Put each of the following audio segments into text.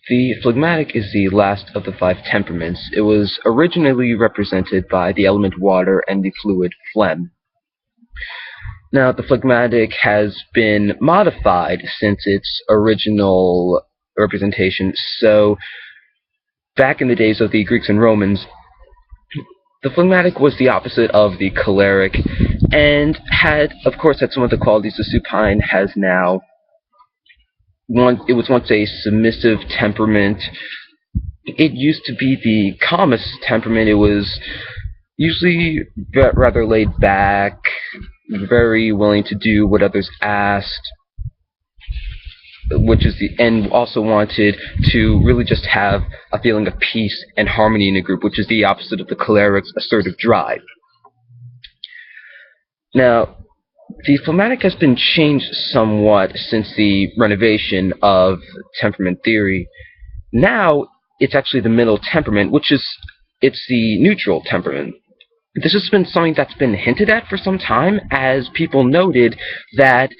The phlegmatic is the last of the 5 temperaments. It was originally represented by the element water and the fluid phlegm. Now, the phlegmatic has been modified since its original representation. So, back in the days of the Greeks and Romans, the phlegmatic was the opposite of the choleric, and of course, had some of the qualities the supine has now. It was once a submissive temperament. It used to be the calmest temperament. It was usually rather laid back, very willing to do what others asked, and also wanted to really just have a feeling of peace and harmony in a group, which is the opposite of the choleric's assertive drive. Now, the phlegmatic has been changed somewhat since the renovation of temperament theory. Now, it's actually the middle temperament, it's the neutral temperament. This has been something that's been hinted at for some time, as people noted that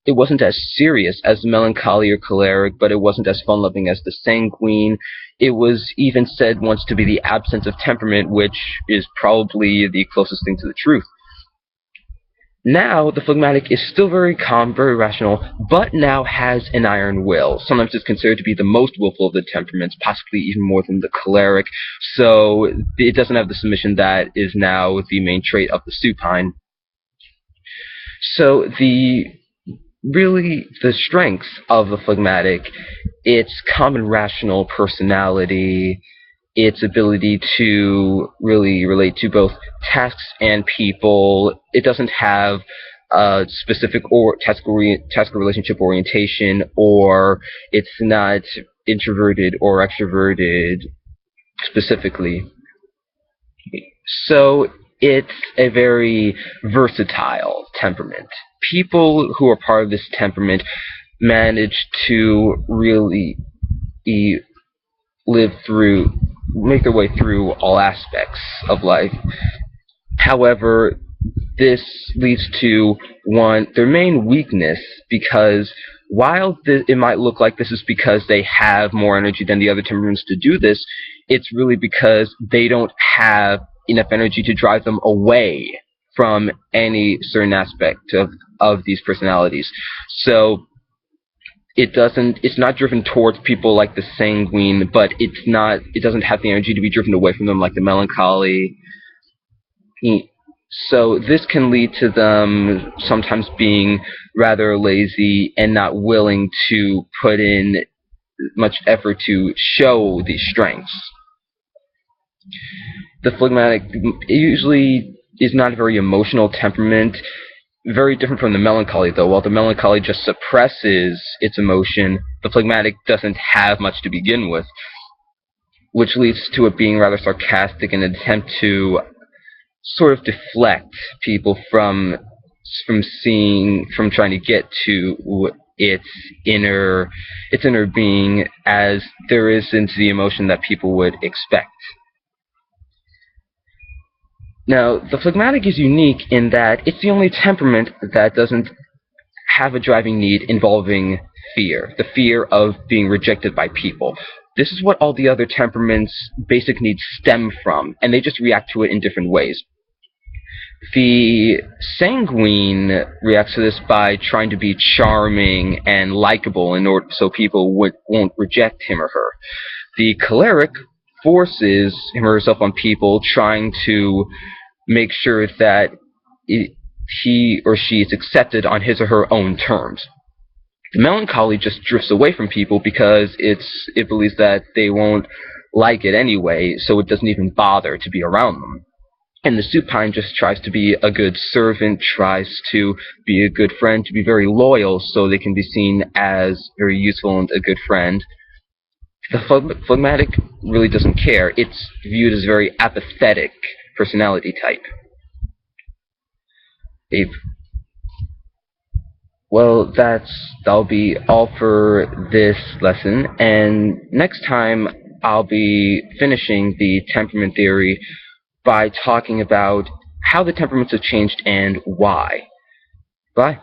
it wasn't as serious as the melancholy or choleric, but it wasn't as fun-loving as the sanguine. It was even said once to be the absence of temperament, which is probably the closest thing to the truth. Now, the phlegmatic is still very calm, very rational, but now has an iron will. Sometimes it's considered to be the most willful of the temperaments, possibly even more than the choleric, so it doesn't have the submission that is now the main trait of the supine. So, the strengths of the phlegmatic, its calm and rational personality, its ability to really relate to both tasks and people. It doesn't have a specific or task or relationship orientation, or it's not introverted or extroverted specifically. So it's a very versatile temperament. People who are part of this temperament manage to really make their way through all aspects of life. However, this leads to their main weakness, because while it might look like this is because they have more energy than the other temperaments to do this, it's really because they don't have enough energy to drive them away from any certain aspect of these personalities. So it's not driven towards people like the sanguine, but it doesn't have the energy to be driven away from them like the melancholy. So this can lead to them sometimes being rather lazy and not willing to put in much effort to show these strengths. The phlegmatic usually is not a very emotional temperament. Very different from the melancholy, though. While the melancholy just suppresses its emotion, the phlegmatic doesn't have much to begin with, which leads to it being rather sarcastic in an attempt to sort of deflect people from trying to get to its inner being, as there isn't the emotion that people would expect. Now, the phlegmatic is unique in that it's the only temperament that doesn't have a driving need involving fear, the fear of being rejected by people. This is what all the other temperaments' basic needs stem from, and they just react to it in different ways. The sanguine reacts to this by trying to be charming and likable in order so people won't reject him or her. The choleric forces him or herself on people, trying to make sure that he or she is accepted on his or her own terms. The melancholy just drifts away from people because it believes that they won't like it anyway, so it doesn't even bother to be around them. And the supine just tries to be a good servant, tries to be a good friend, to be very loyal so they can be seen as very useful and a good friend. The phlegmatic really doesn't care. It's viewed as a very apathetic personality type. Well, that'll be all for this lesson, and next time I'll be finishing the temperament theory by talking about how the temperaments have changed and why. Bye.